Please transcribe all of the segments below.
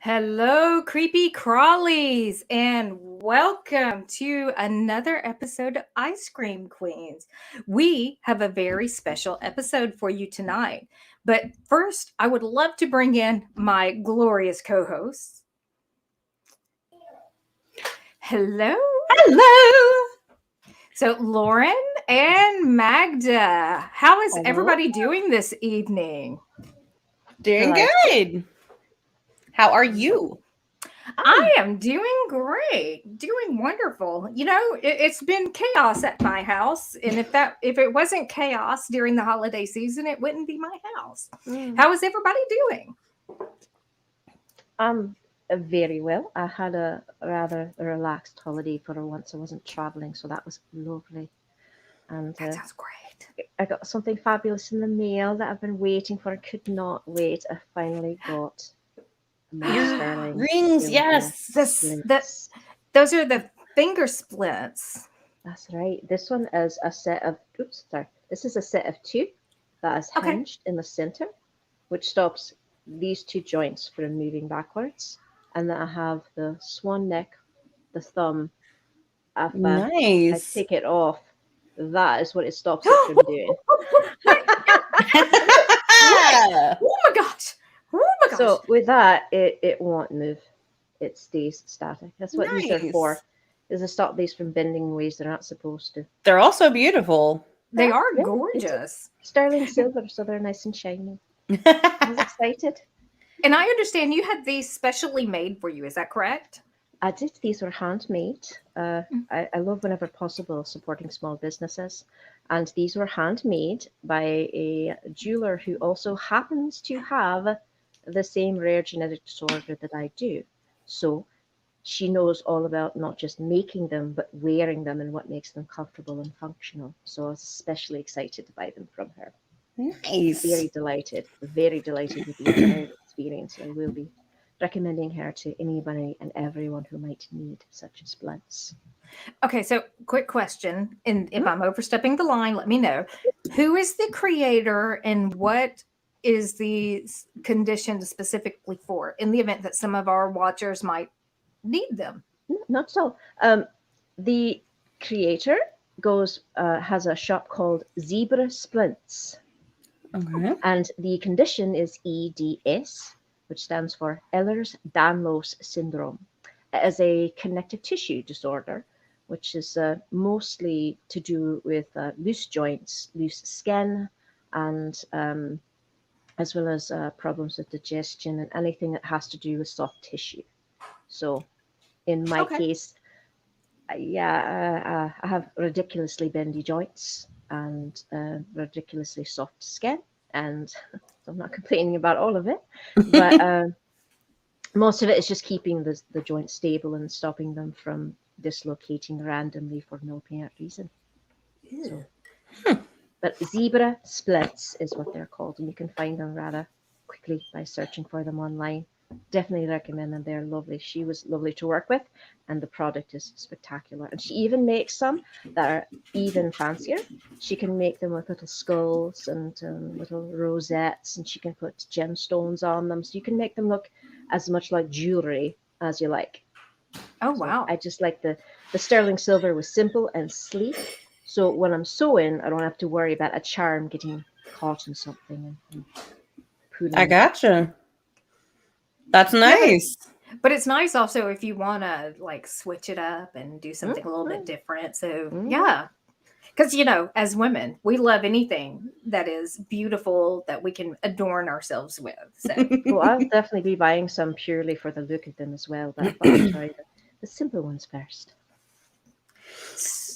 Hello, creepy crawlies, and welcome to another episode of Ice Cream Queens. We have a very special episode for you tonight. But first, I would love to bring in my glorious co hosts. Hello. Hello. So, Lauren and Magda, how is Hello. everybody doing this evening? Doing good. How are you? I am doing great, doing wonderful. It's been chaos at my house, and if it wasn't chaos during the holiday season, it wouldn't be my house. How is everybody doing? Very well. I had a rather relaxed holiday for once. I wasn't traveling, so that was lovely. And That sounds great. I got something fabulous in the mail that I've been waiting for. I could not wait. I finally got sterling Rings, yes. Those are the finger splints. That's right. This one is a set of. This is a set of two that is hinged in the center, which stops these two joints from moving backwards. And then I have the swan neck, the thumb. If I take it off, that is what it stops it from doing. Oh my gosh. So with that, it won't move. It stays static. That's what these are for, is to stop these from bending in ways they're not supposed to. They're also beautiful. They are gorgeous. Sterling silver, so they're nice and shiny. I was excited. And I understand you had these specially made for you. Is that correct? I did. These were handmade. I love whenever possible supporting small businesses. And these were handmade by a jeweler who also happens to have the same rare genetic disorder that I do. So she knows all about not just making them, but wearing them and what makes them comfortable and functional. So I was especially excited to buy them from her. Nice. Very delighted with the entire experience. I will be recommending her to anybody and everyone who might need such splints. Okay, so quick question, and if I'm overstepping the line, let me know. Who is the creator and what is the condition specifically for in the event that some of our watchers might need them? Not so. The creator has a shop called Zebra Splints. Okay. And the condition is EDS, which stands for Ehlers-Danlos syndrome. It is a connective tissue disorder, which is mostly to do with loose joints, loose skin, and as well as problems with digestion and anything that has to do with soft tissue. So in my case, I have ridiculously bendy joints and ridiculously soft skin, and I'm not complaining about all of it, but most of it is just keeping the joint stable and stopping them from dislocating randomly for no apparent reason. So, but zebra splits is what they're called, and you can find them rather quickly by searching for them online. Definitely recommend them. They're lovely. She was lovely to work with, and the product is spectacular. And she even makes some that are even fancier. She can make them with little skulls and little rosettes, and she can put gemstones on them. So you can make them look as much like jewelry as you like. Oh, wow. I just like the sterling silver was simple and sleek. So when I'm sewing, I don't have to worry about a charm getting caught in something. I gotcha. That's nice. But it's nice also if you want to like switch it up and do something a little bit different. So yeah, because as women, we love anything that is beautiful that we can adorn ourselves with. So well, I'll definitely be buying some purely for the look of them as well. But I thought I'd try the simple ones first.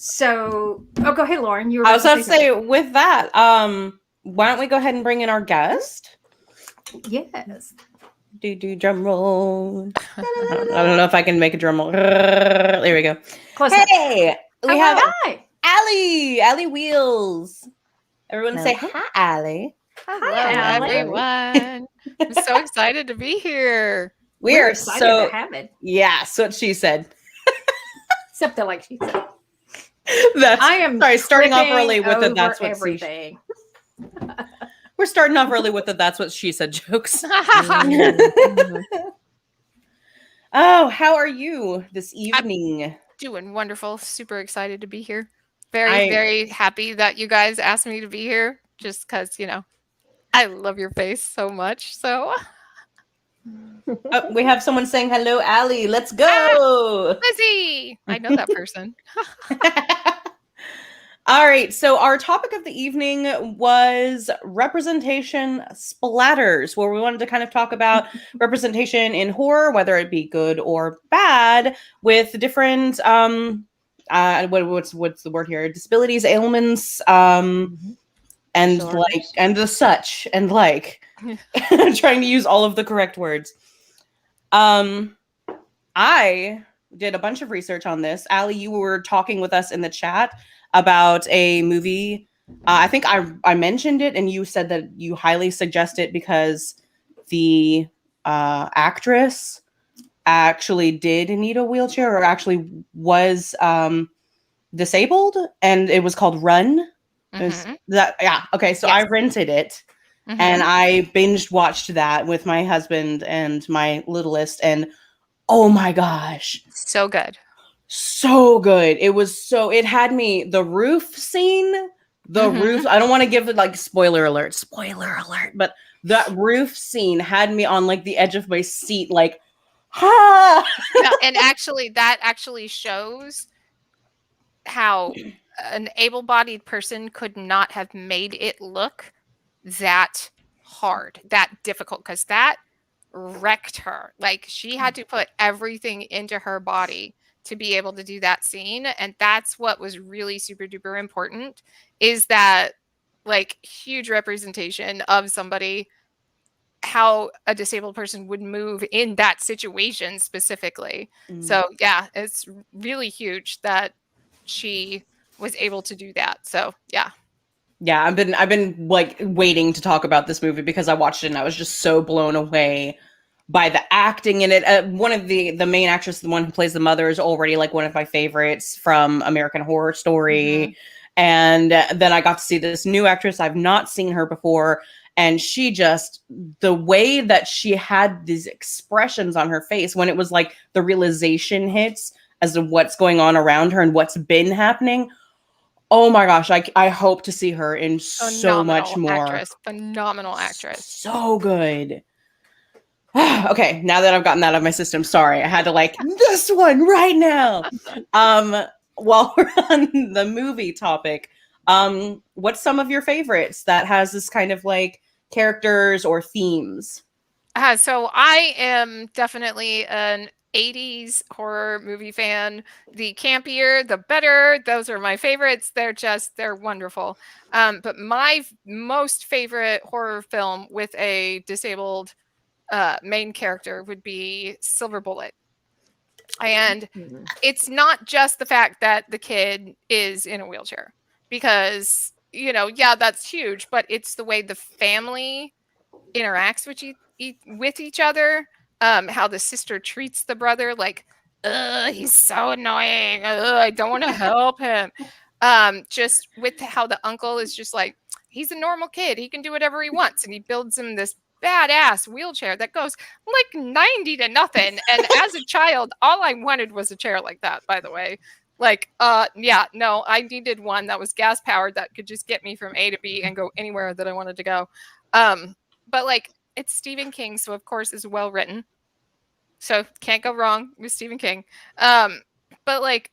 So, go ahead, Lauren. I was about to say with that, why don't we go ahead and bring in our guest? Yes. Do drum roll. I don't know if I can make a drum roll. There we go. Hey, we have ALLIEWHEELZ. Everyone say hi, Allie. Hello, everyone. I'm so excited to be here. We're excited to have it. Yeah, that's what she said. Something like she said. Starting off early with the that's what everything. We're starting off early with the that's what she said jokes. Oh, how are you this evening? Doing wonderful. Super excited to be here. Very happy that you guys asked me to be here just because, I love your face so much. So, we have someone saying hello, Allie. Let's go. Lizzie! I know that person. All right. So our topic of the evening was representation splatters, where we wanted to kind of talk about representation in horror, whether it be good or bad, with different what's the word here? Disabilities, ailments, and Disorders. and the such and like trying to use all of the correct words. I did a bunch of research on this. Allie, you were talking with us in the chat about a movie. I think I mentioned it, and you said that you highly suggest it because the actress actually did need a wheelchair, or actually was disabled, and it was called Run. Okay, so yes. I rented it. And I binge watched that with my husband and my littlest, and oh my gosh. So good. So good. It had me, the roof scene, roof. I don't want to give it like spoiler alert, but that roof scene had me on like the edge of my seat, like, ha! Yeah, and that actually shows how an able-bodied person could not have made it look that hard, that difficult, because that wrecked her. Like, she had to put everything into her body to be able to do that scene. And that's what was really super duper important, is that like huge representation of somebody, how a disabled person would move in that situation specifically. So yeah, it's really huge that she was able to do that. So yeah. Yeah, I've been like waiting to talk about this movie because I watched it and I was just so blown away by the acting in it. One of the main actress, the one who plays the mother, is already like one of my favorites from American Horror Story. And then I got to see this new actress. I've not seen her before. And she just, the way that she had these expressions on her face when it was like the realization hits as to what's going on around her and what's been happening. Oh my gosh, I hope to see her in so much more. Phenomenal actress. So good. Okay, now that I've gotten that out of my system, sorry, I had to like this one right now. While we're on the movie topic, what's some of your favorites that has this kind of like characters or themes? So I am definitely an 80s horror movie fan. The campier, the better. Those are my favorites. They're wonderful. But my most favorite horror film with a disabled main character would be Silver Bullet. And it's not just the fact that the kid is in a wheelchair, because, yeah, that's huge, but it's the way the family interacts with each other, how the sister treats the brother, like, he's so annoying, I don't want to help him. Just with how the uncle is just like, he's a normal kid, he can do whatever he wants, and he builds him this badass wheelchair that goes like 90 to nothing. And as a child, all I wanted was a chair like that, by the way. Like, yeah, no, I needed one that was gas powered that could just get me from A to B and go anywhere that I wanted to go. But like, it's Stephen King, so of course it's well written. So can't go wrong with Stephen King. But like,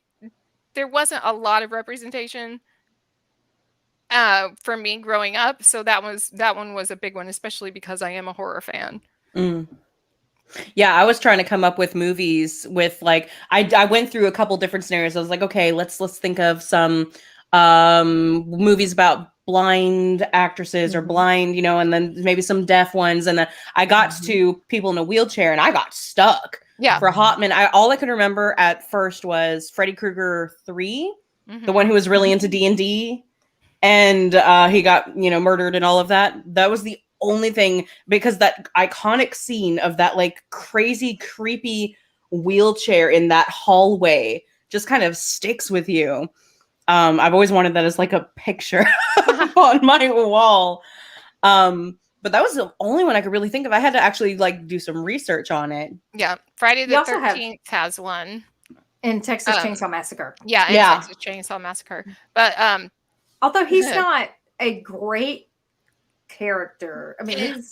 there wasn't a lot of representation for me growing up, so that one was a big one, especially because I am a horror fan. Yeah, I was trying to come up with movies with like I went through a couple different scenarios. I was like, okay, let's think of some movies about blind actresses or blind, and then maybe some deaf ones. And then I got to people in a wheelchair, and I got stuck for a hot minute. All I could remember at first was Freddy Krueger 3, the one who was really into D&D. And he got, murdered and all of that. That was the only thing, because that iconic scene of that like crazy, creepy wheelchair in that hallway just kind of sticks with you. I've always wanted that as like a picture on my wall. But but that was the only one I could really think of. I had to actually like do some research on it. Yeah, Friday You the also have 13th has one. in Texas Chainsaw Massacre. Yeah, and Yeah. Texas Chainsaw Massacre. But Although he's not a great character. I mean,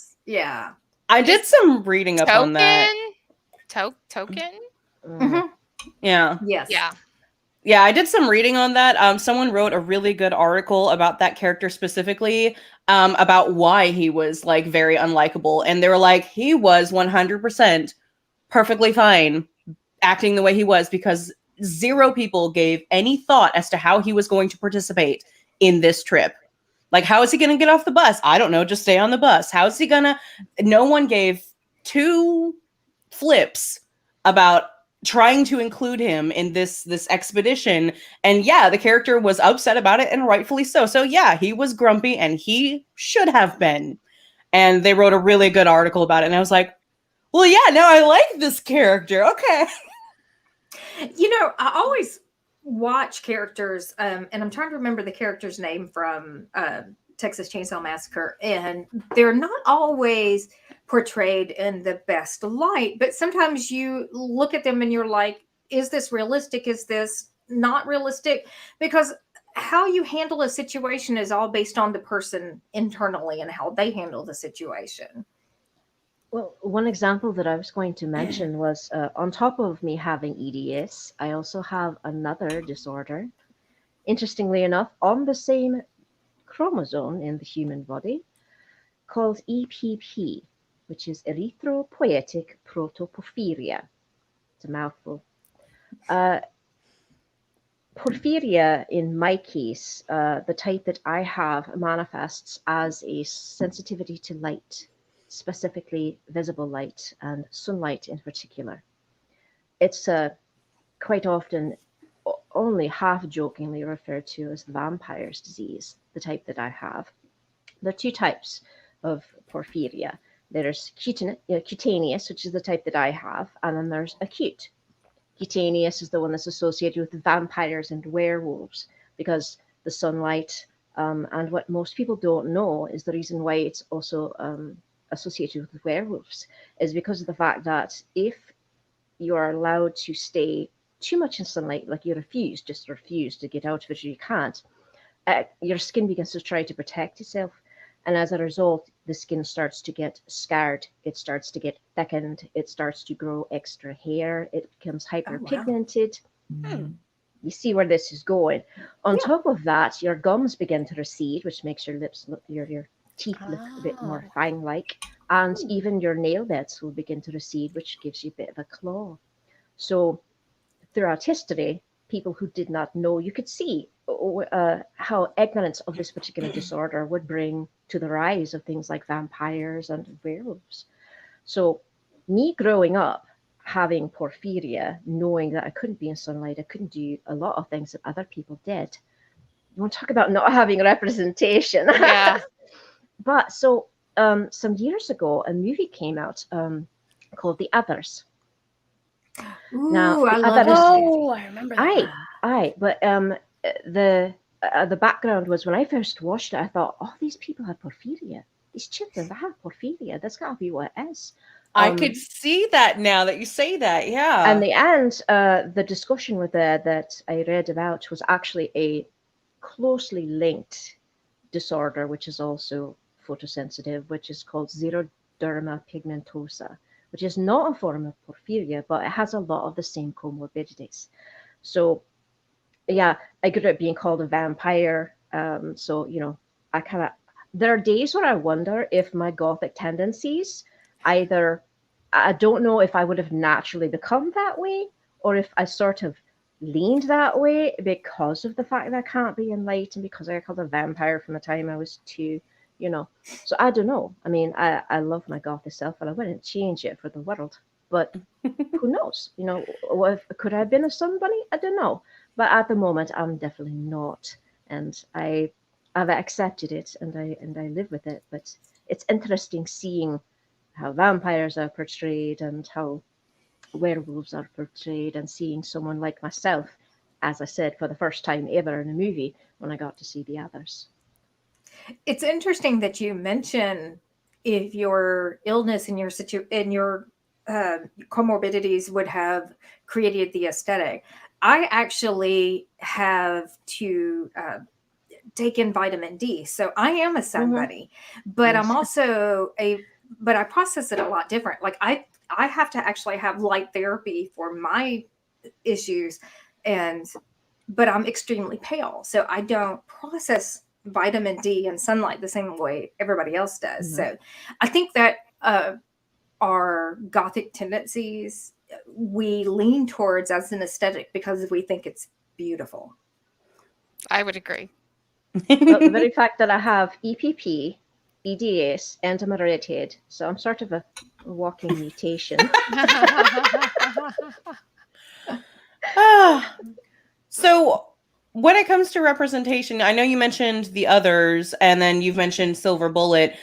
I did some reading up on that. Token? Mhm. Yeah. Yes. Yeah. Yeah, I did some reading on that. Someone wrote a really good article about that character specifically, about why he was like very unlikable. And they were like, he was 100% perfectly fine acting the way he was because 0 people gave any thought as to how he was going to participate in this trip. Like, how is he going to get off the bus? I don't know. Just stay on the bus. How is he going to? No one gave 2 flips about trying to include him in this expedition. And yeah, the character was upset about it, and rightfully so. So yeah, he was grumpy, and he should have been. And they wrote a really good article about it, and I was like, well, yeah, now I like this character. Okay. You know, I always watch characters, and I'm trying to remember the character's name from Texas Chainsaw Massacre, and they're not always portrayed in the best light, but sometimes you look at them and you're like, is this realistic? Is this not realistic? Because how you handle a situation is all based on the person internally and how they handle the situation. Well, one example that I was going to mention was on top of me having EDS, I also have another disorder. Interestingly enough, on the same chromosome in the human body called EPP, which is erythropoietic protoporphyria. It's a mouthful. Porphyria, in my case, the type that I have, manifests as a sensitivity to light, specifically visible light and sunlight in particular. It's quite often only half jokingly referred to as the vampire's disease, the type that I have. There are 2 types of porphyria. There's cutaneous, which is the type that I have, and then there's acute. Cutaneous is the one that's associated with vampires and werewolves because the sunlight, and what most people don't know is the reason why it's also associated with werewolves is because of the fact that if you are allowed to stay too much in sunlight, like you refuse to get out of it, or you can't, your skin begins to try to protect itself. And as a result, the skin starts to get scarred. It starts to get thickened. It starts to grow extra hair. It becomes hyperpigmented. You see where this is going. On top of that, your gums begin to recede, which makes your lips look, your teeth look a bit more fang-like. And even your nail beds will begin to recede, which gives you a bit of a claw. So throughout history, people who did not know, you could see how ignorance of this particular disorder would bring to the rise of things like vampires and werewolves. So me growing up, having porphyria, knowing that I couldn't be in sunlight, I couldn't do a lot of things that other people did. You want to talk about not having representation. Yeah. But so some years ago, a movie came out called The Others. Ooh, Now, I The love Others. Oh, I remember that. But the background was when I first watched it, I thought, oh, these people have porphyria. These children, they have porphyria. That's got to be what it is. I could see that now that you say that. Yeah. And the end, the discussion with that I read about was actually a closely linked disorder, which is also photosensitive, which is called xeroderma pigmentosa, which is not a form of porphyria, but it has a lot of the same comorbidities. So, yeah, I grew up being called a vampire. So, you know, there are days where I wonder if my Gothic tendencies either, I don't know if I would have naturally become that way or if I sort of leaned that way because of the fact that I can't be in light and because I got called a vampire from the time I was 2, you know. So I don't know. I mean, I love my Gothic self and I wouldn't change it for the world. But who knows? You know, could I have been a sun bunny? I don't know. But at the moment, I'm definitely not. And I've accepted it and I live with it. But it's interesting seeing how vampires are portrayed and how werewolves are portrayed and seeing someone like myself, as I said, for the first time ever in a movie when I got to see The Others. It's interesting that you mention if your illness and your comorbidities would have created the aesthetic. I actually have to take in vitamin D, so I am a sun bunny, but I'm Yes. also but I process it a lot different. Like I have to actually have light therapy for my issues, but I'm extremely pale, so I don't process vitamin D and sunlight the same way everybody else does. So I think that our Gothic tendencies we lean towards as an aesthetic because we think it's beautiful. I would agree. Well, the very fact that I have EPP, EDS, and I'm a redhead, so I'm sort of a walking mutation. So when it comes to representation, I know you mentioned the others, and then you've mentioned Silver Bullet.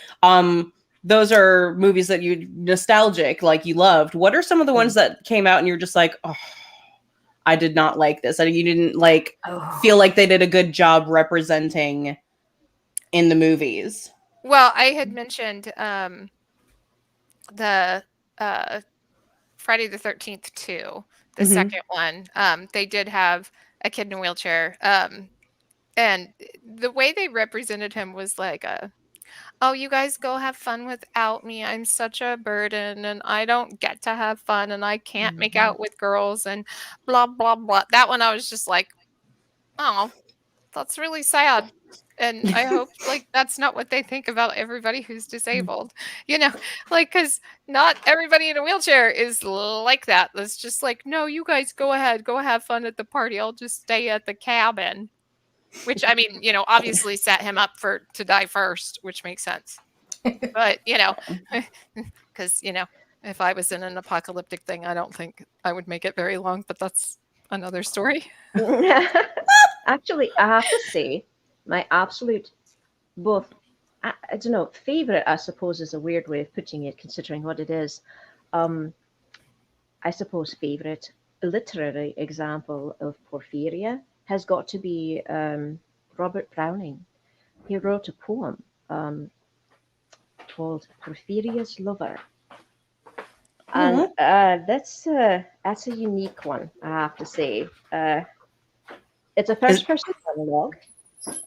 Those are movies that you nostalgic, like you loved. What are some of the ones that came out and you're just like, oh, I did not like this. I mean, you didn't feel like they did a good job representing in the movies. Well, I had mentioned the Friday the 13th 2, the second one. They did have a kid in a wheelchair. And the way they represented him was like oh, you guys go have fun without me. I'm such a burden and I don't get to have fun and I can't make out with girls and blah, blah, blah. That one I was just like, oh, that's really sad. And I hope like that's not what they think about everybody who's disabled, because not everybody in a wheelchair is like that. It's just like, no, you guys go ahead, go have fun at the party. I'll just stay at the cabin. Which, I mean, obviously set him up to die first, which makes sense. But, because, if I was in an apocalyptic thing, I don't think I would make it very long, but that's another story. Actually, I have to say, my absolute, I don't know, favorite, I suppose, is a weird way of putting it, considering what it is. I suppose favorite literary example of porphyria has got to be Robert Browning. He wrote a poem called Porphyria's Lover. And that's a unique one, I have to say. It's a first-person monologue.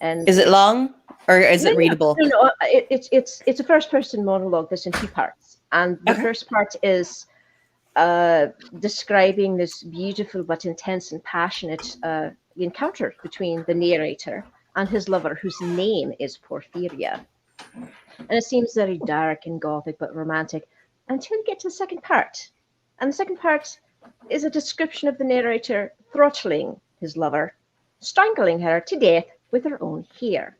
And is it long or is it readable? No, it's a first-person monologue that's in 2 parts. And the first part is describing this beautiful but intense and passionate encounter between the narrator and his lover, whose name is Porphyria. And it seems very dark and gothic but romantic until you get to the second part. And the second part is a description of the narrator throttling his lover, strangling her to death with her own hair.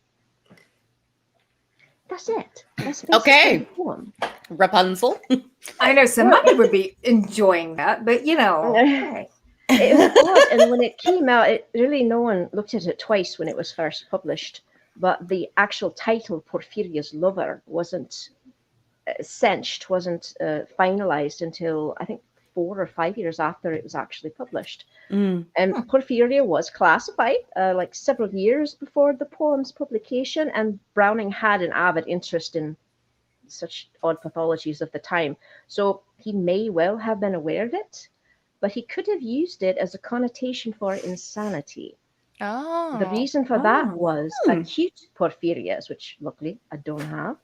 That's it. That's basically the poem. Rapunzel. I know somebody would be enjoying that, but okay. It was odd, and when it came out, no one looked at it twice when it was first published. But the actual title, Porphyria's Lover, wasn't finalized until I think 4 or 5 years after it was actually published. And Porphyria was classified like several years before the poem's publication, and Browning had an avid interest in such odd pathologies of the time. So he may well have been aware of it, but he could have used it as a connotation for insanity. Oh. The reason for that was acute porphyrias, which luckily I don't have.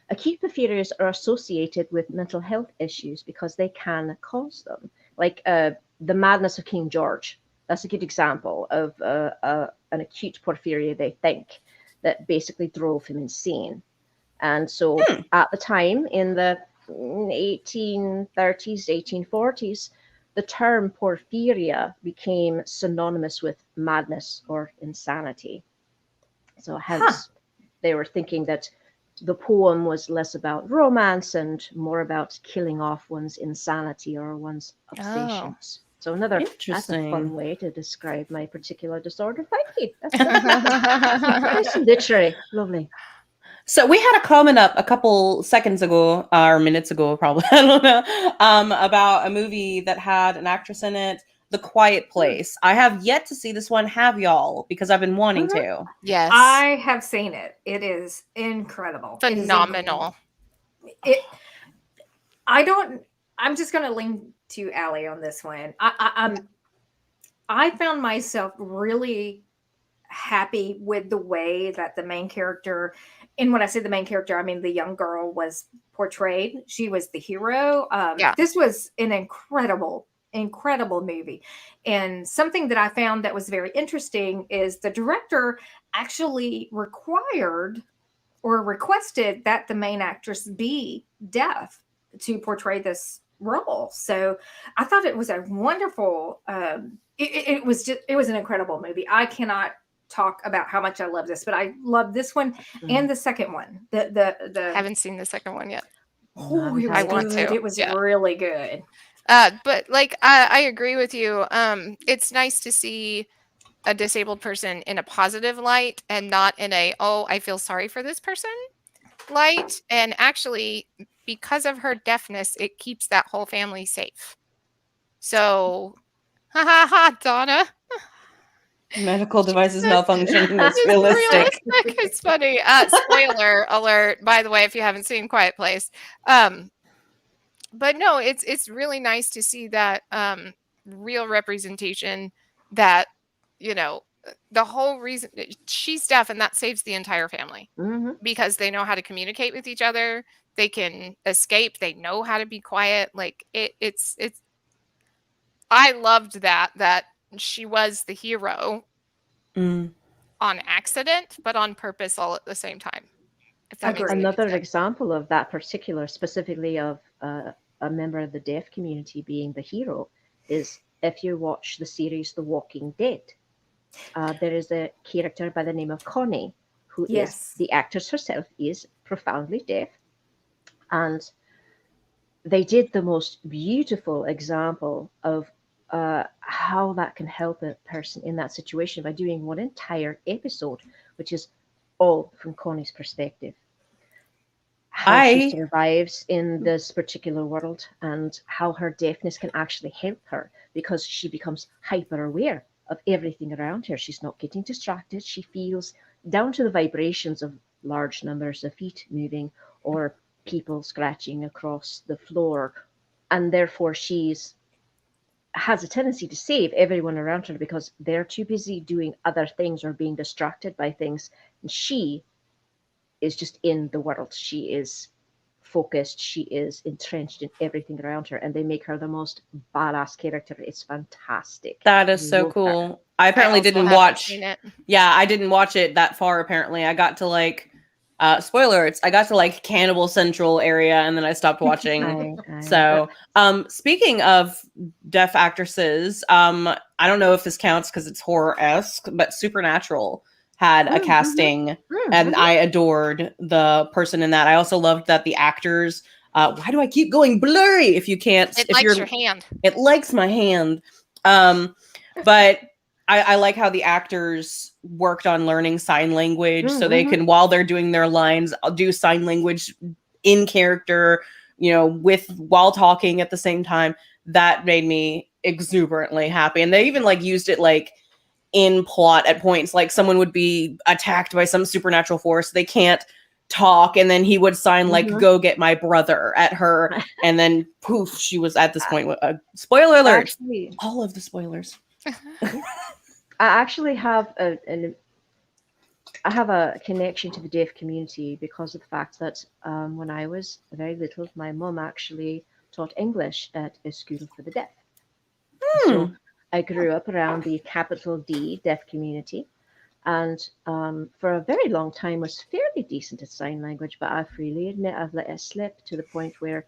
Acute porphyrias are associated with mental health issues because they can cause them. Like the madness of King George. That's a good example of an acute porphyria, they think, that basically drove him insane. And so at the time, in the 1830s, 1840s, the term porphyria became synonymous with madness or insanity. So hence they were thinking that the poem was less about romance and more about killing off one's insanity or one's obsessions. So that's a fun way to describe my particular disorder. Thank you. That's literary. Lovely. So we had a comment up a couple seconds ago, or minutes ago, probably, I don't know, about a movie that had an actress in it, The Quiet Place. I have yet to see this one. Have y'all? Because I've been wanting to. Yes. I have seen it. It is incredible. Phenomenal. it. I don't. I'm just going to lean to Allie on this one. I found myself really happy with the way that the main character, and when I say the main character, I mean the young girl, was portrayed. She was the hero. Yeah. This was an incredible movie. And something that I found that was very interesting is the director actually required or requested that the main actress be deaf to portray this role. So I thought it was a wonderful, it was just, it was an incredible movie. I cannot talk about how much I love this, but I love this one and the second one. The Haven't seen the second one yet. oh, it was I want good. to. It was Yeah. really good. But like I agree with you. It's nice to see a disabled person in a positive light and not in a, oh, I feel sorry for this person light. And actually, because of her deafness, it keeps that whole family safe. So, ha ha ha, Donna. Medical devices malfunctioning is It's realistic. realistic. It's funny. Spoiler alert, by the way, if you haven't seen Quiet Place. But no, it's really nice to see that real representation that, you know, the whole reason she's deaf, and that saves the entire family because they know how to communicate with each other. They can escape. They know how to be quiet. Like it's I loved that she was the hero on accident, but on purpose all at the same time. If that makes any Another sense. example of that, particular specifically of a member of the deaf community being the hero, is if you watch the series The Walking Dead. There is a character by the name of Connie, who is Yes. the actress herself is profoundly deaf, and they did the most beautiful example of how that can help a person in that situation by doing one entire episode, which is all from Connie's perspective. How she survives in this particular world and how her deafness can actually help her because she becomes hyper aware of everything around her. She's not getting distracted. She feels down to the vibrations of large numbers of feet moving or people scratching across the floor. And therefore has a tendency to save everyone around her because they're too busy doing other things or being distracted by things. And she is just in the world. She is focused. She is entrenched in everything around her, and they make her the most badass character. It's fantastic. That is so cool. I apparently didn't watch. Yeah, I didn't watch it that far. Apparently, I got to like spoilers. I got to like Cannibal Central area, and then I stopped watching. So, speaking of deaf actresses, I don't know if this counts because it's horror-esque, but Supernatural had a casting, and I adored the person in that. I also loved that the actors. Why do I keep going blurry? If you can't, it likes your hand. It likes my hand. But I like how the actors worked on learning sign language so they can, while they're doing their lines, do sign language in character, you know, while talking at the same time. That made me exuberantly happy. And they even like used it like in plot at points, like someone would be attacked by some supernatural force. They can't talk, and then he would sign like "Go get my brother" at her, and then poof, she was at this point. Spoiler alert! Actually, all of the spoilers. I actually have I have a connection to the deaf community because of the fact that when I was very little, my mum actually taught English at a school for the deaf. So I grew up around the capital D deaf community, and for a very long time was fairly decent at sign language, but I freely admit I've let it slip to the point where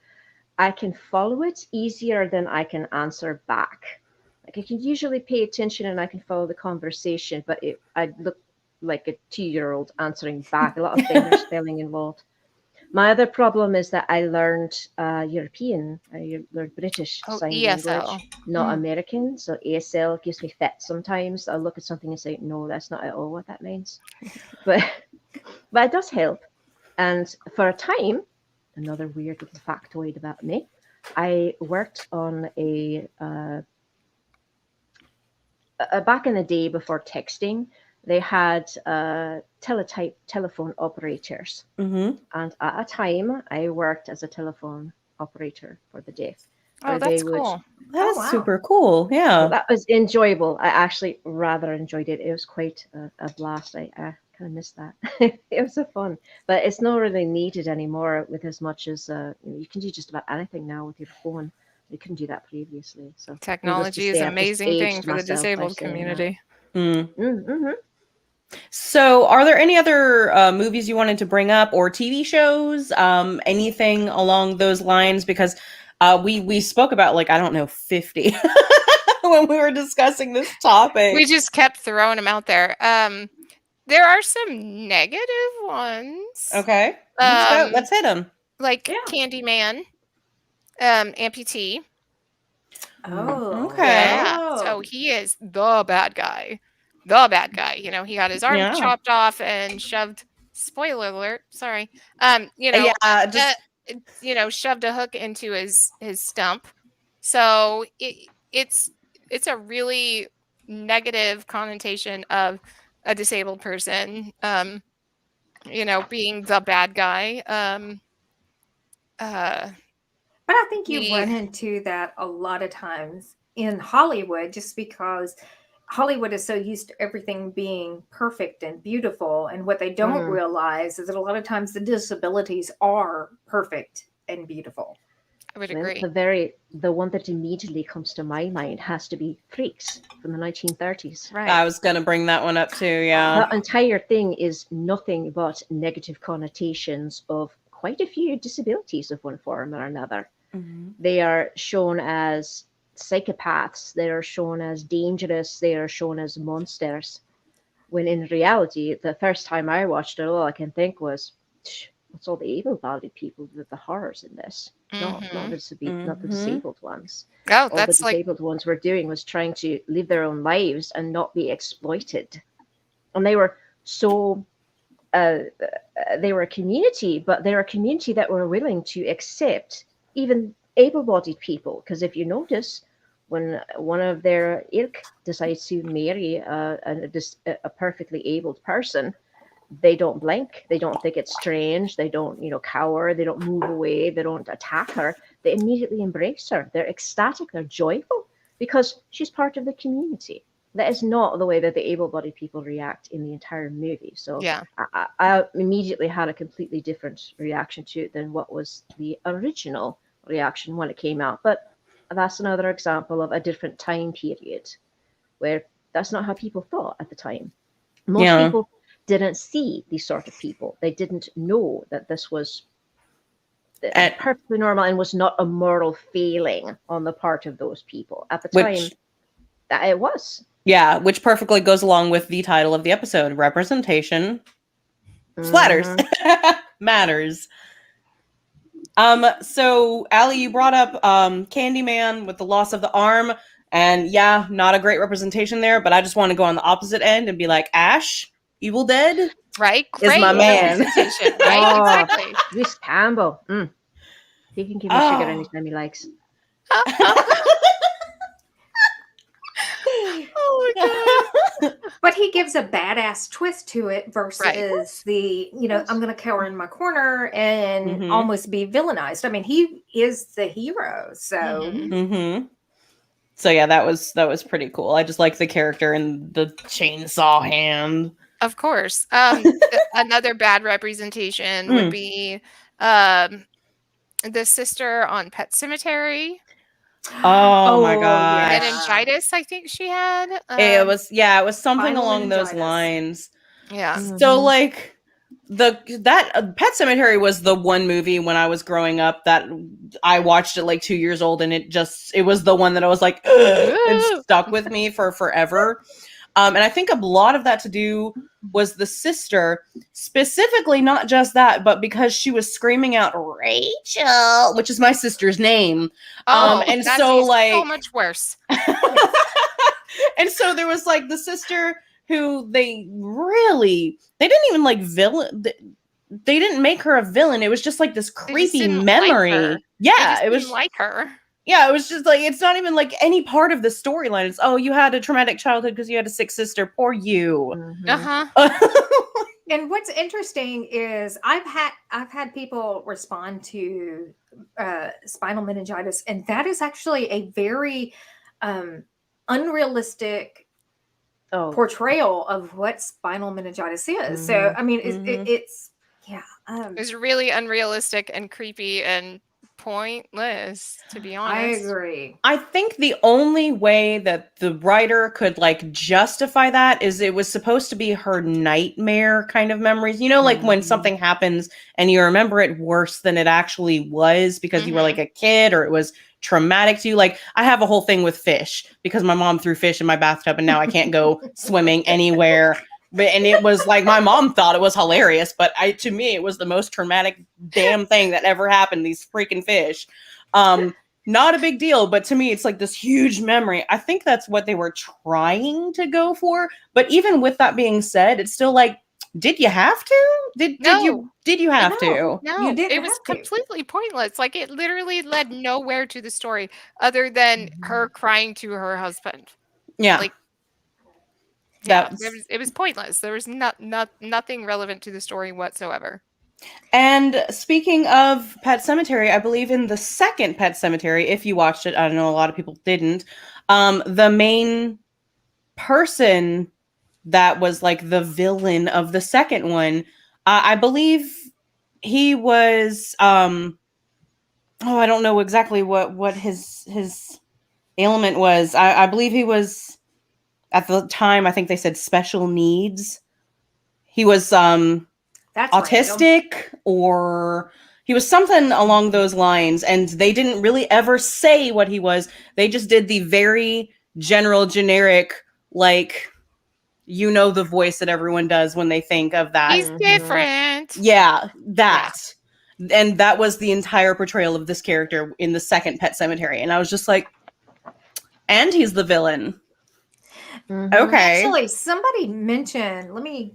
I can follow it easier than I can answer back. Like I can usually pay attention and I can follow the conversation, but I look like a 2-year-old answering back. A lot of finger spelling involved. My other problem is that I learned European, I learned British sign ESL. language, not American. So ASL gives me fits sometimes. I look at something and say, no, that's not at all what that means. But it does help. And for a time, another weird little factoid about me, I worked on a back in the day before texting, they had teletype telephone operators. Mm-hmm. And at a time, I worked as a telephone operator for the deaf. Oh, Where that's they would, cool. That Oh, is wow. super cool. so Yeah. that was enjoyable. I actually rather enjoyed it. It was quite a blast. I kind of missed that. It was so fun, but it's not really needed anymore with as much as you can do just about anything now with your phone. You couldn't do that previously. So needless to Technology is say, an I've just amazing thing aged for the myself by disabled saying that. community. Mm. Mm-hmm. So, are there any other movies you wanted to bring up or TV shows? Anything along those lines? Because we spoke about like, I don't know, 50 when we were discussing this topic. We just kept throwing them out there. There are some negative ones. Okay, let's go. Um, Let's hit them. like Yeah. Candyman, amputee. Oh, Okay. Yeah. oh. So he is the bad guy. The bad guy. You know, he got his arm Yeah. chopped off and shoved. Spoiler alert. Sorry. Shoved a hook into his stump. So it's a really negative connotation of a disabled person. Being the bad guy. But I think you the run into that a lot of times in Hollywood just because Hollywood is so used to everything being perfect and beautiful. And what they don't Mm. realize is that a lot of times the disabilities are perfect and beautiful. I would Well, agree. the one that immediately comes to my mind has to be Freaks from the 1930s. Right. I was gonna bring that one up too. Yeah. That entire thing is nothing but negative connotations of quite a few disabilities of one form or another. Mhm. They are shown as psychopaths, they are shown as dangerous, they are shown as monsters. When in reality, the first time I watched it, all I can think was, what's all the able-bodied people, the horrors in this? Not Mhm. the disabled ones. Oh, All the that's like disabled ones were doing was trying to live their own lives and not be exploited. And they were so they were a community, but they're a community that were willing to accept even able-bodied people. Because if you notice, when one of their ilk decides to marry a perfectly abled person, they don't blink. They don't think it's strange. They don't, cower. They don't move away. They don't attack her. They immediately embrace her. They're ecstatic. They're joyful because she's part of the community. That is not the way that the able-bodied people react in the entire movie. So yeah. I immediately had a completely different reaction to it than what was the original reaction when it came out. But that's another example of a different time period where that's not how people thought at the time. Most people didn't see these sort of people. They didn't know that this was perfectly normal and was not a moral failing on the part of those people. At the time, that it was. Yeah, which perfectly goes along with the title of the episode, Representation Splatters. Matters. So Allie, you brought up Candyman with the loss of the arm, and yeah, not a great representation there, but I just want to go on the opposite end and be like, Ash, Evil Dead, Right? is Great my man. representation, right? Exactly. Bruce Campbell. He can give me sugar anytime he likes. Oh my god. But he gives a badass twist to it versus Right. I'm going to cower in my corner and Mhm. almost be villainized. I mean, he is the hero. So, Mm-hmm. So yeah, that was pretty cool. I just like the character and the chainsaw hand. Of course. Another bad representation would be the sister on Pet Cemetery. Oh my gosh. Meningitis, I think she had. It was something Spinal along those meningitis. lines. Yeah. So like that Pet Cemetery was the one movie when I was growing up that I watched at like 2 years old, and it was the one that I was like, ugh, it stuck with me for forever. And I think a lot of that to do was the sister, specifically not just that, but because she was screaming out Rachel, which is my sister's name. And that's so like so much worse. And so there was like the sister who they didn't even like villain. They didn't make her a villain. It was just like this creepy didn't memory. like her. Yeah, it was like her. Yeah, it was just like, it's not even like any part of the storyline. It's, oh, you had a traumatic childhood because you had a sick sister. Poor you. Mhm. And what's interesting is I've had people respond to spinal meningitis, and that is actually a very unrealistic Oh, portrayal of what spinal meningitis is. So Mhm. I mean, Mhm. it's yeah. It's really unrealistic and creepy and pointless, to be I honest. agree. I think the only way that the writer could like justify that is it was supposed to be her nightmare kind of memories. You know, like when Mhm. something happens and you remember it worse than it actually was because you were like a kid or it was traumatic to you. Like I have a whole thing with fish because my mom threw fish in my bathtub and now I can't go swimming anywhere. And it was like my mom thought it was hilarious, but to me it was the most traumatic damn thing that ever happened. These freaking fish. Not a big deal, but to me, it's like this huge memory. I think that's what they were trying to go for. But even with that being said, it's still like, did you have to? Did you have to? You No, didn't it was have to. completely pointless. Like it literally led nowhere to the story other than her crying to her husband. Yeah, Like, yeah, that's it was pointless. There was nothing relevant to the story whatsoever. And speaking of Pet Cemetery, I believe in the second Pet Cemetery, if you watched it, I don't know, a lot of people didn't. The main person that was like the villain of the second one, I believe he was I don't know exactly what his ailment was. I believe he was at the time, I think they said special needs. He was That's random. autistic or he was something along those lines, and they didn't really ever say what he was. They just did the very general generic, like, you know, the voice that everyone does when they think of that. He's different. Yeah, that. And that was the entire portrayal of this character in the second Pet Cemetery, and I was just like, and he's the villain. Mhm. Okay. Actually, somebody mentioned, let me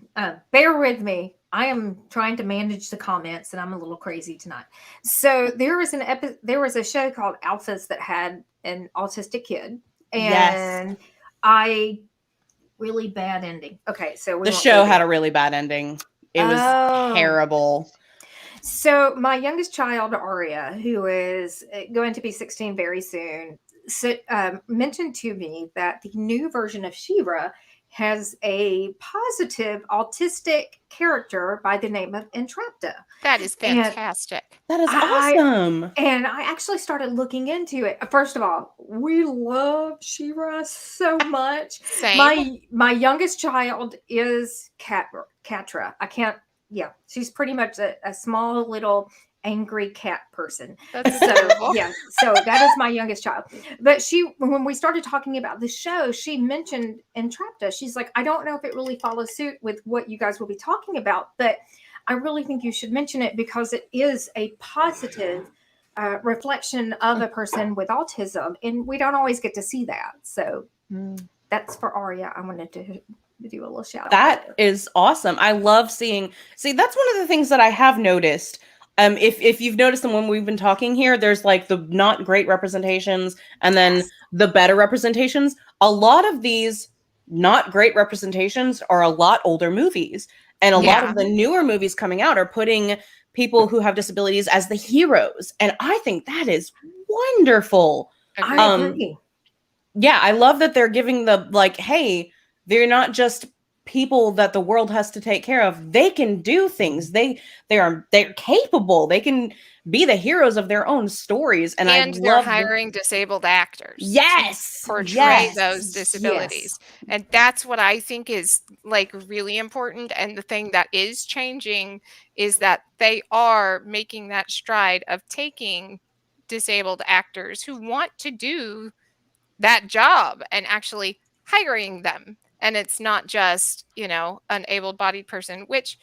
bear with me. I am trying to manage the comments and I'm a little crazy tonight. So there was there was a show called Alphas that had an autistic kid, Yes. and I really bad ending. Okay, so we The won't show go had there. a really bad ending. It was Oh. terrible. So my youngest child, Aria, who is going to be 16 very soon, mentioned to me that the new version of She-Ra has a positive autistic character by the name of Entrapta. That is And fantastic. That is I awesome. and I actually started looking into it. First of all, we love She-Ra so much. Same. My youngest child is Catra. I can't. Yeah, she's pretty much a small little angry cat person. That's So adorable. yeah, so that is my youngest child. But when we started talking about the show, she mentioned Entrapta. She's like, I don't know if it really follows suit with what you guys will be talking about, but I really think you should mention it because it is a positive reflection of a person with autism, and we don't always get to see that. So that's for Aria. I wanted to do a little shout out. That is awesome. I love seeing. See, that's one of the things that I have noticed. If you've noticed them when we've been talking here, there's like the not great representations and then the better representations. A lot of these not great representations are a lot older movies. And a lot Yeah. of the newer movies coming out are putting people who have disabilities as the heroes. And I think that is wonderful. Agreed. I agree. Yeah, I love that they're giving the like, hey, they're not just people that the world has to take care of. They can do things. They're capable. They can be the heroes of their own stories. And I they're love hiring disabled actors Yes. to portray Yes. those disabilities. And that's what I think is like really important. And the thing that is changing is that they are making that stride of taking disabled actors who want to do that job and actually hiring them. And it's not just, you know, an able-bodied person, which,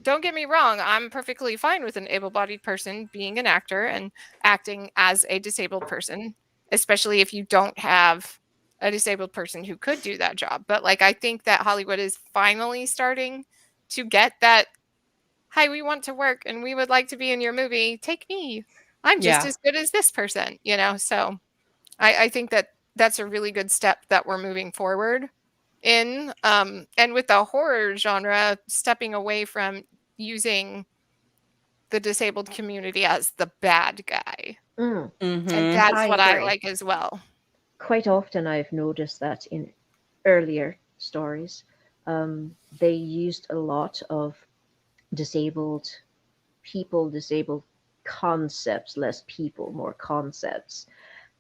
don't get me wrong, I'm perfectly fine with an able-bodied person being an actor and acting as a disabled person, especially if you don't have a disabled person who could do that job. But like, I think that Hollywood is finally starting to get that, hi, we want to work and we would like to be in your movie. Take me. I'm just Yeah. as good as this person, you know? So I think that that's a really good step that we're moving forward in. And with the horror genre, stepping away from using the disabled community as the bad guy. Mm. And Mhm. that's I what I agree. like as well. Quite often, I've noticed that in earlier stories, they used a lot of disabled people, disabled concepts, less people, more concepts,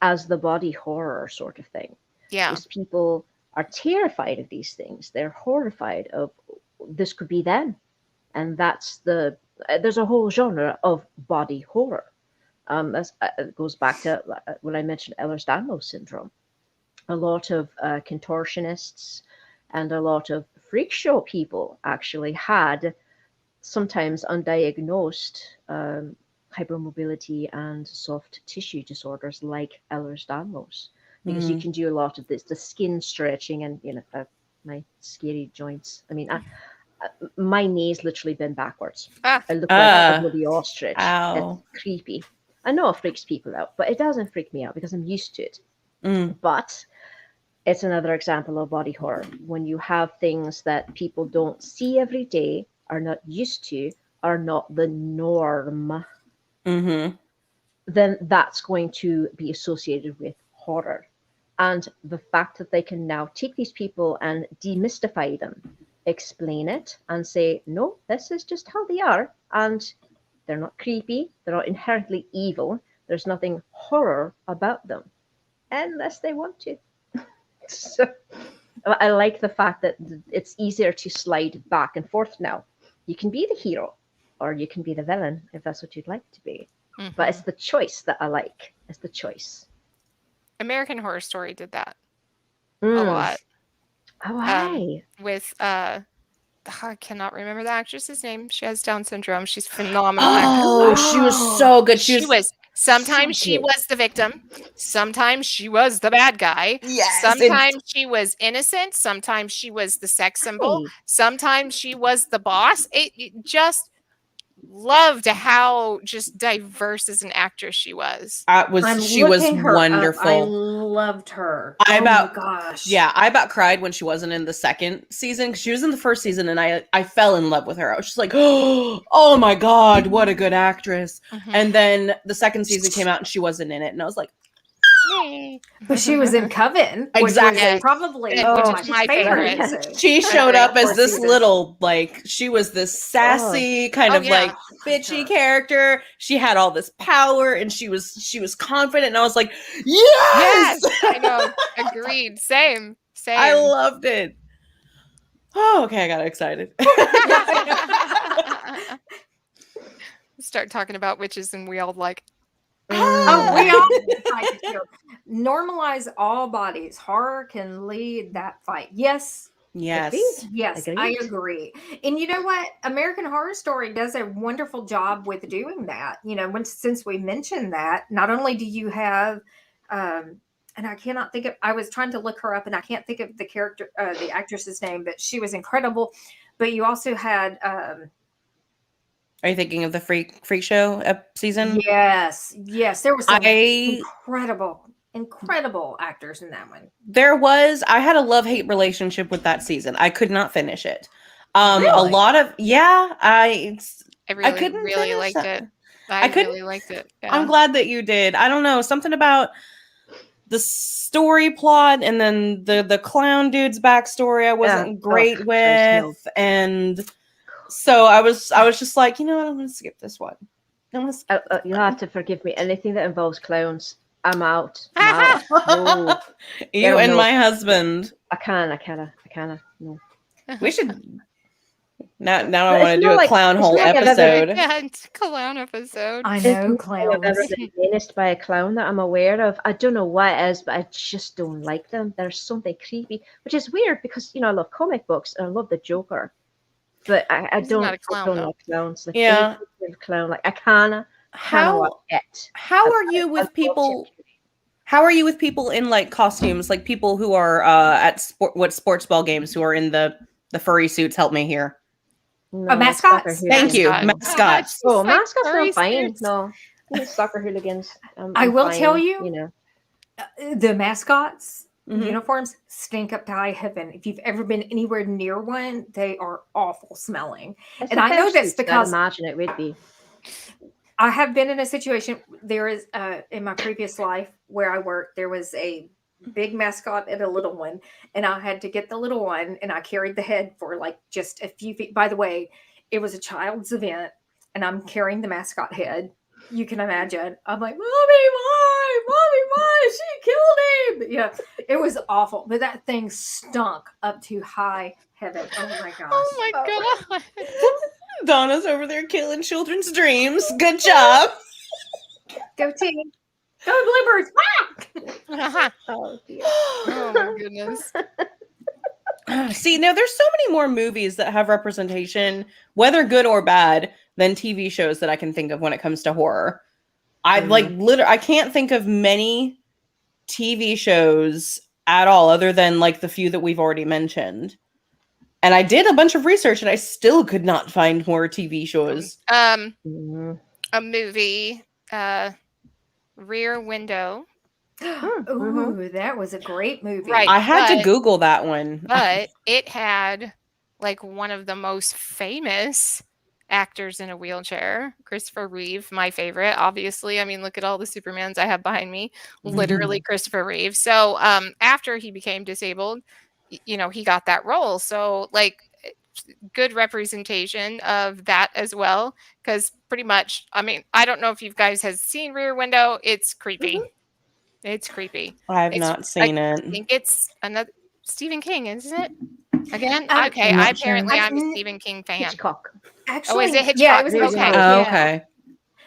as the body horror sort of thing. Yeah. Because people are terrified of these things. They're horrified of this could be them. And that's there's a whole genre of body horror. It goes back to when I mentioned Ehlers-Danlos syndrome. A lot of contortionists and a lot of freak show people actually had sometimes undiagnosed hypermobility and soft tissue disorders like Ehlers-Danlos, because you can do a lot of this, the skin stretching and my scary joints. I mean, my knees literally bend backwards. Ah. I look like a bloody ostrich. Ow. It's creepy. I know it freaks people out, but it doesn't freak me out because I'm used to it. But it's another example of body horror. When you have things that people don't see every day, are not used to, are not the norm, then that's going to be associated with horror. And the fact that they can now take these people and demystify them, explain it, and say, no, this is just how they are. And they're not creepy. They're not inherently evil. There's nothing horror about them, unless they want to. So I like the fact that it's easier to slide back and forth now. You can be the hero or you can be the villain if that's what you'd like to be. Mhm. But it's the choice that I like. It's the choice. American Horror Story did that a Mm. lot Oh, hi. with I cannot remember the actress's name. She has Down syndrome. She's a phenomenal actress. Oh, she was so good. She was sometimes so she good. was the victim, sometimes she was the bad guy. Yes, Sometimes she was innocent, sometimes she was the sex symbol, Hey. sometimes she was the boss. It just loved how just diverse as an actress she was. She was wonderful. I loved her. I oh about- my gosh. Yeah, I about cried when she wasn't in the second season, because she was in the first season, and I fell in love with her. I was just like, oh my god, what a good actress. Mhm. And then the second season came out and she wasn't in it, and I was like, Yay. But she was in Coven, Exactly. which was probably Which my is my favorite. episode. she I showed agree, up as fourth this season. little, like, she was this sassy kind Oh, of yeah. like bitchy character. She had all this power and she was confident, and I was like, yes, I know. Agreed. Same. I loved it. Oh, okay, I got excited. Start talking about witches and we all like, Oh, we all fight to kill. Normalize all bodies. Horror can lead that fight. Yes. Yes. Yes, I agree. And you know what? American Horror Story does a wonderful job with doing that. Since we mentioned that, not only do you have, and I cannot think of, I was trying to look her up and I can't think of the character, the actress's name, but she was incredible. But you also had, Are you thinking of the Freak Show season? yes, there was some incredible actors in that one. I had a love-hate relationship with that season. I could not finish it. A Really? lot of I really, couldn't really finish liked that. it. I couldn't- really liked it. Yeah. I'm glad that you did. I don't know, something about the story plot and then the clown dude's backstory I wasn't great with, and so I was just like, I'm gonna skip this one. You have to forgive me. Anything that involves clowns, I'm out. No, You and my husband. I can't. No. We should. Now But I want to it's do not a like- clown it's whole not like I've ever- episode. Yeah, it's a clown episode. I It's know not like I've ever clowns. been menaced by a clown that I'm aware of. I don't know what it is, but I just don't like them. There's something creepy, which is weird because I love comic books and I love the Joker, but I He's don't. not a clown, I don't though. like clowns. Like Yeah. any kind of clown. Like I can't How watch it. how are you with people? How are you with people in like costumes, like people who are at sports ball games who are in the furry suits? Help me here. No, mascots? soccer Thank you, hooligans. mascots. Oh, mascots furry are fine. suits. No, soccer hooligans. I I'm will fine, tell you- The mascots Mhm. uniforms stink up to high heaven. If you've ever been anywhere near one, they are awful smelling. It's And a I know this fursuit, I'd because imagine it would be. I have been in a situation. There is in my previous life where I worked, there was a big mascot and a little one, and I had to get the little one, and I carried the head for like just a few feet. By the way, it was a child's event, and I'm carrying the mascot head. You can imagine. I'm like, mommy, why? Mommy, why? She killed him. Yeah, it was awful, but that thing stunk up to high heaven. Oh my gosh. Oh my god. Donna's over there killing children's dreams. Good job. Go team. Go Bluebirds. Ah! Oh dear. Oh my goodness. See, now there's so many more movies that have representation, whether good or bad, than TV shows that I can think of when it comes to horror. I I can't think of many TV shows at all, other than like the few that we've already mentioned. And I did a bunch of research, and I still could not find more TV shows. Mhm. A movie, Rear Window. Ooh, that was a great movie. Right. I had to but- Google that one. But it had like one of the most famous actors in a wheelchair, Christopher Reeve, my favorite, obviously. I mean, look at all the Supermans I have behind me. Literally Christopher Reeve. So after he became disabled, he got that role. So like good representation of that as well. Because pretty much, I mean, I don't know if you guys have seen Rear Window. It's creepy. It's creepy. I have It's- not seen I it. think it's another Stephen King, isn't it? Again? Okay, I'm I not sure. apparently I'm a I'm- StephenKing fan. Hitchcock. Actually, is it yeah, Hitchcock? it was Rear Hitchcock. Window. Oh, Yeah.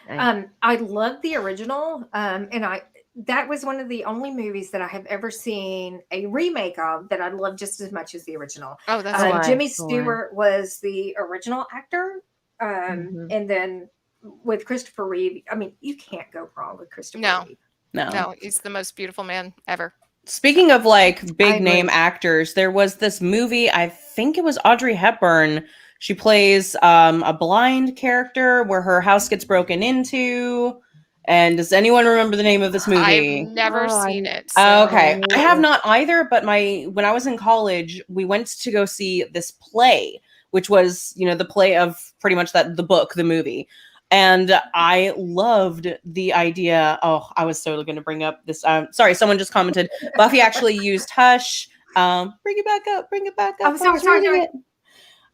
okay. I love the original, and that was one of the only movies that I have ever seen a remake of that I love just as much as the original. Oh, that's why. Jimmy Oh, why. Stewart was the original actor, Mhm. and then with Christopher Reeve, I mean, you can't go wrong with Christopher No. Reeve. no, he's the most beautiful man ever. Speaking of like I big agree. name actors, there was this movie, I think it was Audrey Hepburn. She plays a blind character where her house gets broken into. And does anyone remember the name of this movie? I've never Oh, seen I- it. Oh, So. okay. I have not either, but when I was in college, we went to go see this play, which was, the play of pretty much the book, the movie. And I loved the idea. Oh, I was so going to bring up this. Sorry, someone just commented. Buffy actually used Hush. Bring it back up. Bring it back up. I'm sorry, I was sorry, reading sorry. it.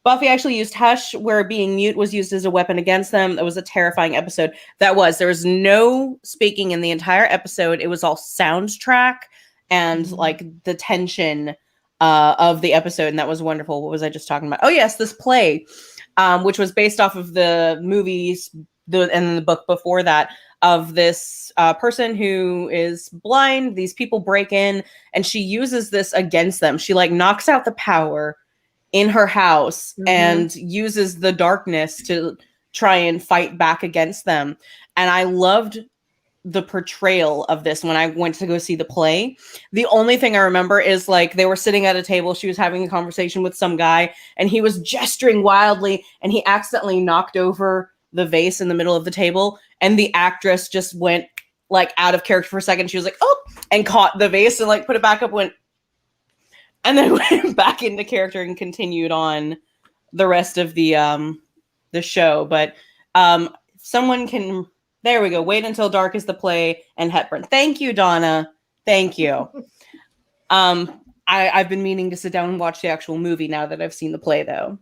Buffy actually used Hush, where being mute was used as a weapon against them. That was a terrifying episode. There was no speaking in the entire episode. It was all soundtrack and like the tension of the episode, and that was wonderful. What was I just talking about? Oh yes, this play, which was based off of the movies and the book before that, of this person who is blind. These people break in, and she uses this against them. She like knocks out the power in her house and uses the darkness to try and fight back against them. And I loved the portrayal of this when I went to go see the play. The only thing I remember is like they were sitting at a table, she was having a conversation with some guy, and he was gesturing wildly, and he accidentally knocked over the vase in the middle of the table, and the actress just went like out of character for a second. She was like, oh, and caught the vase and like put it back up, and then went back into character and continued on the rest of the show. But someone can, there we go. Wait Until Dark is the play, and Hepburn. Thank you, Donna. Thank you. I've been meaning to sit down and watch the actual movie now that I've seen the play, though.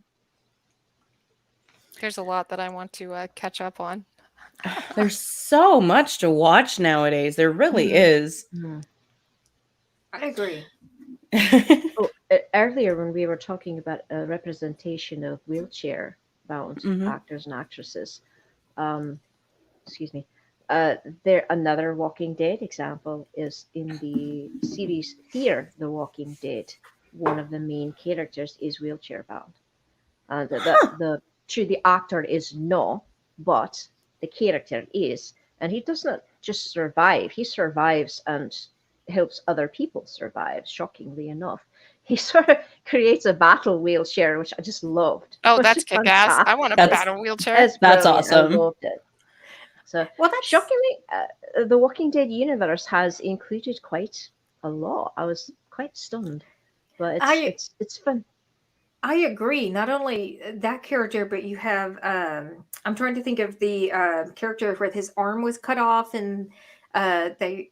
There's a lot that I want to catch up on. There's so much to watch nowadays. There really is. I agree. Earlier, when we were talking about a representation of wheelchair-bound actors and actresses, excuse me, there another Walking Dead example is in the series Fear the Walking Dead. One of the main characters is wheelchair-bound. The actor is no, but the character is, and he does not just survive. He survives and helps other people survive. Shockingly enough, he sort of creates a battle wheelchair, which I just loved. Oh, Which that's is kick-ass. I fantastic. want a That's- battle wheelchair. That's That's brilliant. awesome. I loved it. Well, that's shockingly, the Walking Dead universe has included quite a lot. I was quite stunned, but it's fun. I agree. Not only that character, but you have I'm trying to think of the character where his arm was cut off and they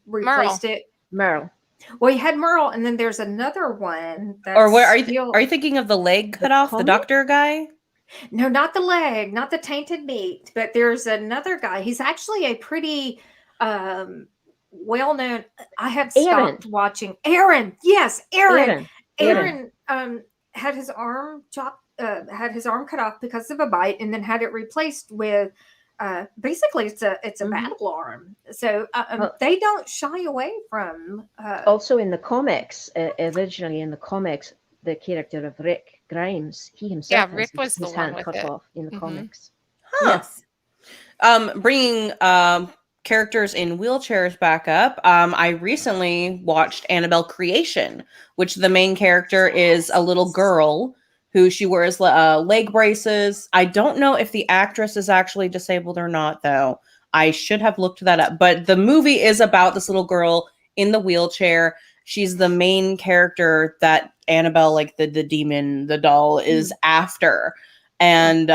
replaced it. Merle. Well, you had Merle, and then there's another one that's Or where still... are you thinking of the leg cut off, the comic? doctor guy? No, not the leg, not the tainted meat, but there's another guy. He's actually a pretty well-known... I had stopped watching. Aaron, yes, Aaron. Had his arm had his arm cut off because of a bite, and then had it replaced with basically it's a battle arm. So they don't shy away from. Also, in the comics, originally in the comics, the character of Rick Grimes, he himself Rick was his the one hand with cut it. off in the comics. Huh. Yes. Bringing characters in wheelchairs back up. I recently watched Annabelle Creation, which the main character is a little girl who she wears leg braces. I don't know if the actress is actually disabled or not, though. I should have looked that up. But the movie is about this little girl in the wheelchair. She's the main character that Annabelle, like the demon, the doll, is after. And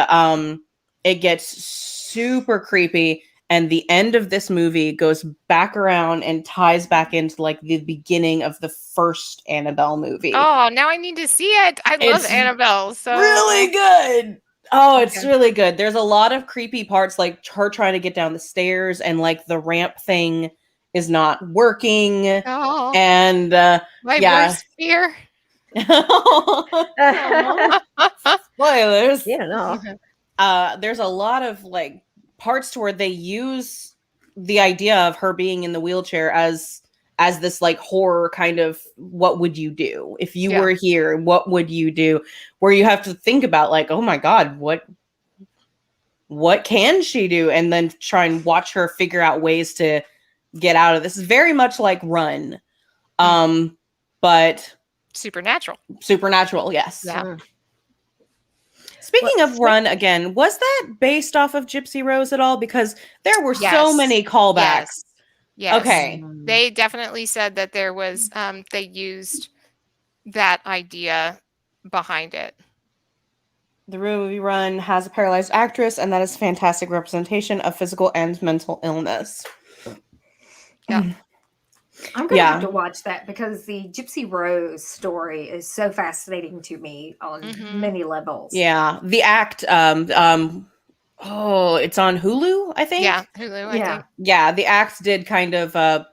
it gets super creepy. And the end of this movie goes back around and ties back into like the beginning of the first Annabelle movie. Oh, now I need to see it. I love Annabelle. So really good. Oh, it's really good. There's a lot of creepy parts, like her trying to get down the stairs, and like the ramp thing is not working. Oh, and my worst fear. Spoilers. Yeah, no. There's a lot of like parts to where they use the idea of her being in the wheelchair as this like horror kind of, what would you do if you were here, what would you do, where you have to think about like, oh my god, what can she do, and then try and watch her figure out ways to get out of this. Is very much like Run, but supernatural, yes. Speaking of Run, again, was that based off of Gypsy Rose at all? Because there were so many callbacks. Yes. Okay. They definitely said that there was, they used that idea behind it. The movie Run has a paralyzed actress, and that is fantastic representation of physical and mental illness. Yeah. I'm going to have to watch that because the Gypsy Rose story is so fascinating to me on many levels. Yeah. The Act, it's on Hulu, I think. Yeah, Hulu, I think. Yeah, The Act did kind of a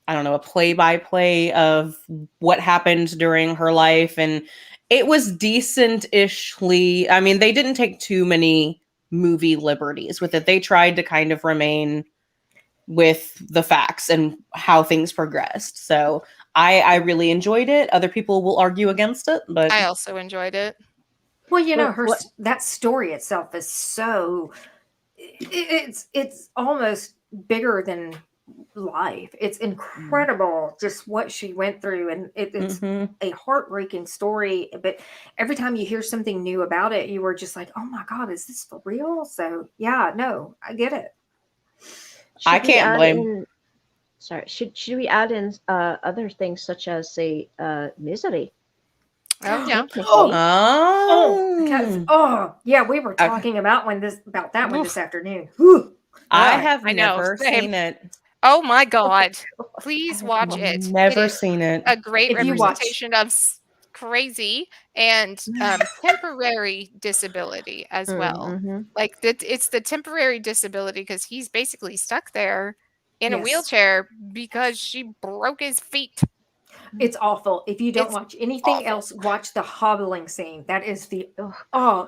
play-by-play of what happened during her life, and it was decent-ishly. I mean, they didn't take too many movie liberties with it. They tried to kind of remain with the facts and how things progressed. So I really enjoyed it. Other people will argue against it, but I also enjoyed it. Well, you know, that story itself is so it's almost bigger than life. It's incredible just what she went through, and it's a heartbreaking story. But every time you hear something new about it, you were just like, "Oh my god, is this for real?" So yeah, no, I get it. I can't blame. Should we add in other things such as say Misery? Oh yeah. Yeah, we were talking about that one this afternoon. I have never seen it. Oh my god! Please watch it. Never seen it. A great representation of crazy and temporary disability as well. Like it's the temporary disability because he's basically stuck there in a wheelchair because she broke his feet. It's awful. If you don't watch anything else, watch the hobbling scene. That is the my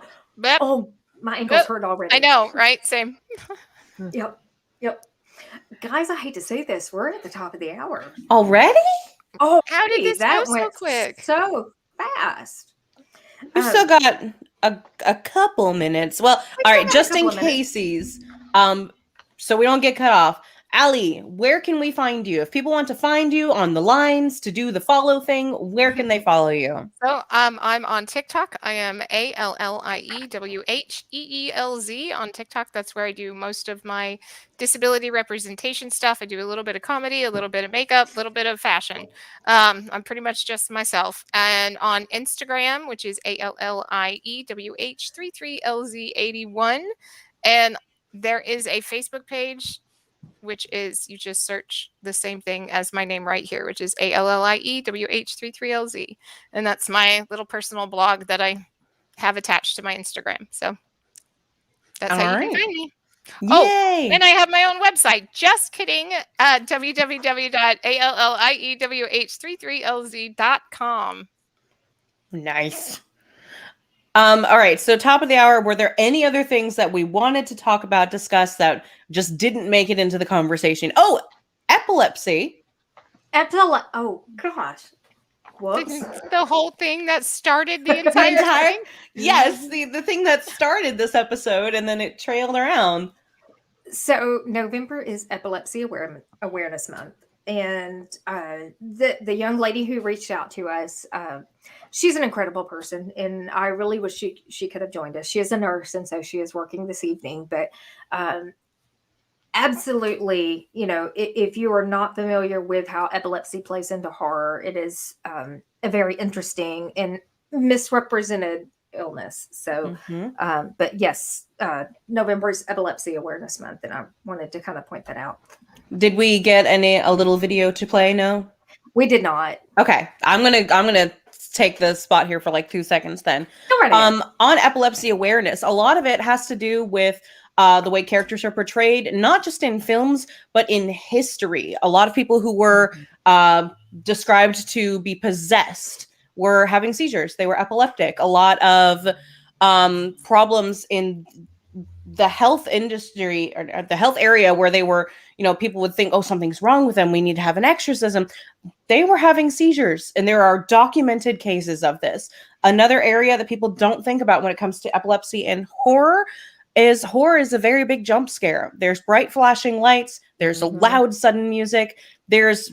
ankles hurt already. I know, right? Same. Yep. Guys, I hate to say this, we're at the top of the hour already. Oh, how did this go so quick? So fast. We've still got a couple minutes. Well, all right, just in cases, so we don't get cut off. Allie, where can we find you? If people want to find you on the lines to do the follow thing, where can they follow you? So I'm on TikTok. I am ALLIEWHEELZ on TikTok. That's where I do most of my disability representation stuff. I do a little bit of comedy, a little bit of makeup, a little bit of fashion. I'm pretty much just myself. And on Instagram, which is ALLIEWH33LZ81. And there is a Facebook page, which is you just search the same thing as my name right here, which is ALLIEWH33LZ. And that's my little personal blog that I have attached to my Instagram. So that's how you can find me. Oh, Yay! and I have my own website. Just kidding. www.ALLIEWH33LZ.com. Nice. All right. So top of the hour, were there any other things that we wanted to talk about, discuss that just didn't make it into the conversation? Oh, epilepsy. Oh gosh. Whoops. The whole thing that started the entire thing? Yes, the thing that started this episode and then it trailed around. So November is Epilepsy Awareness Month, and the young lady who reached out to us, she's an incredible person, and I really wish she could have joined us. She is a nurse, and so she is working this evening. But absolutely, if you are not familiar with how epilepsy plays into horror, it is a very interesting and misrepresented illness. So, but yes, November is Epilepsy Awareness Month, and I wanted to kind of point that out. Did we get a little video to play? No, we did not. Okay, I'm gonna take the spot here for like 2 seconds. Then, go right ahead. On epilepsy awareness, a lot of it has to do with the way characters are portrayed, not just in films, but in history. A lot of people who were described to be possessed were having seizures. They were epileptic. A lot of problems in the health industry or the health area where they were, people would think, oh, something's wrong with them. We need to have an exorcism. They were having seizures, and there are documented cases of this. Another area that people don't think about when it comes to epilepsy and horror is a very big jump scare. There's bright flashing lights. There's a loud sudden music. There's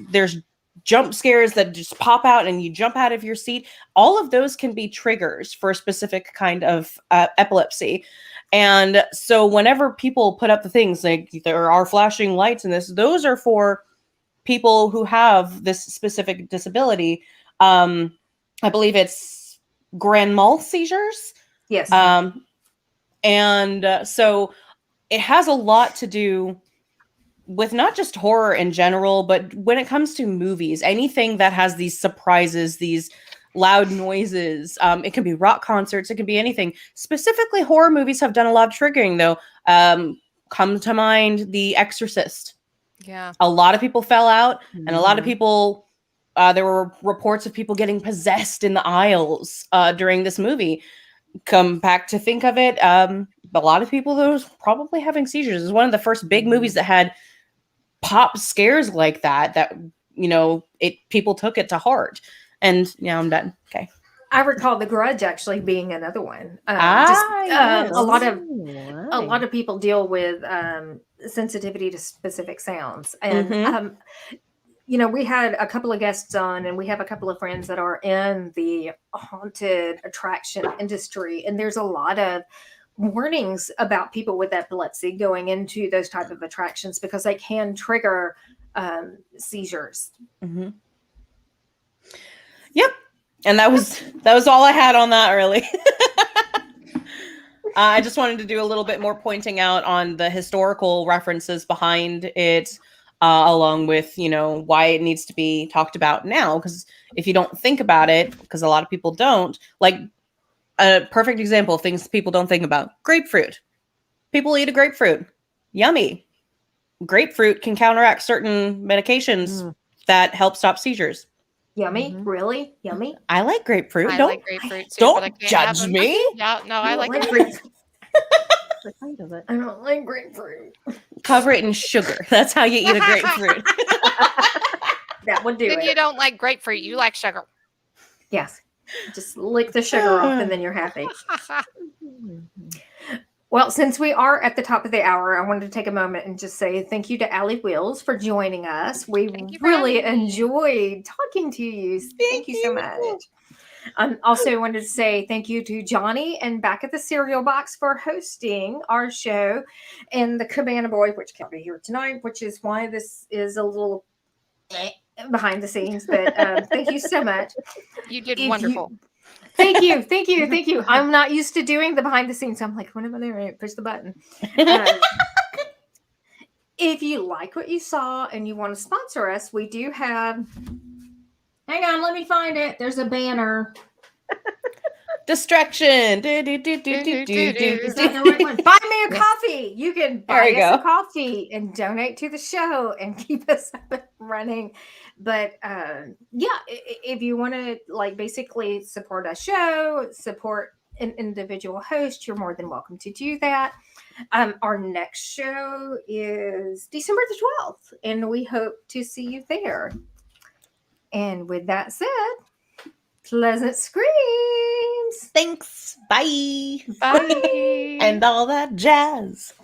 jump scares that just pop out and you jump out of your seat. All of those can be triggers for a specific kind of epilepsy. And so whenever people put up the things like there are flashing lights in this, those are for people who have this specific disability. I believe it's grand mal seizures. Yes. So it has a lot to do with not just horror in general, but when it comes to movies, anything that has these surprises, these loud noises, it can be rock concerts, it can be anything. Specifically, horror movies have done a lot of triggering, though. Come to mind The Exorcist. Yeah. A lot of people fell out, and a lot of people, there were reports of people getting possessed in the aisles during this movie. Come back to think of it, a lot of people that was probably having seizures. It was one of the first big movies that had pop scares like that people took it to heart. And yeah, I'm done. Okay. I recall The Grudge actually being another one. Yes. A lot of people deal with sensitivity to specific sounds, and we had a couple of guests on, and we have a couple of friends that are in the haunted attraction industry, and there's a lot of warnings about people with epilepsy going into those type of attractions because they can trigger seizures. Yep. And that was all I had on that, really. I just wanted to do a little bit more pointing out on the historical references behind it, along with, why it needs to be talked about now. Because if you don't think about it, because a lot of people don't, like a perfect example of things people don't think about, grapefruit. People eat a grapefruit. Yummy. Grapefruit can counteract certain medications that help stop seizures. Yummy? Really? Yummy? I like grapefruit. I like grapefruit too. Don't judge me. Yeah, no, I like grapefruit. I I don't like grapefruit. Cover it in sugar. That's how you eat a grapefruit. That would do Then it. you don't like grapefruit. You like sugar. Yes. Just lick the sugar off and then you're happy. Well, since we are at the top of the hour, I wanted to take a moment and just say thank you to ALLIEWHEELZ for joining us. We Thank you for really having me. enjoyed talking to you. Thank you so much. Also wanted to say thank you to Johnny and Back at the Cereal Box for hosting our show, and the Cabana Boy, which can't be here tonight, which is why this is a little behind the scenes. But thank you so much. You did If wonderful. Thank you, thank you, thank you. I'm not used to doing the behind the scenes. So I'm like, when am I there? Push the button. If you like what you saw and you want to sponsor us, we do have. Hang on, let me find it. There's a banner. Distraction. Is that the right one? Buy me a coffee. You can buy There we us a go. coffee and donate to the show and keep us up and running. But yeah, if you want to like basically support a show, support an individual host, you're more than welcome to do that. Our next show is December the 12th, and we hope to see you there. And with that said, pleasant screams. Thanks. Bye. Bye. And all that jazz.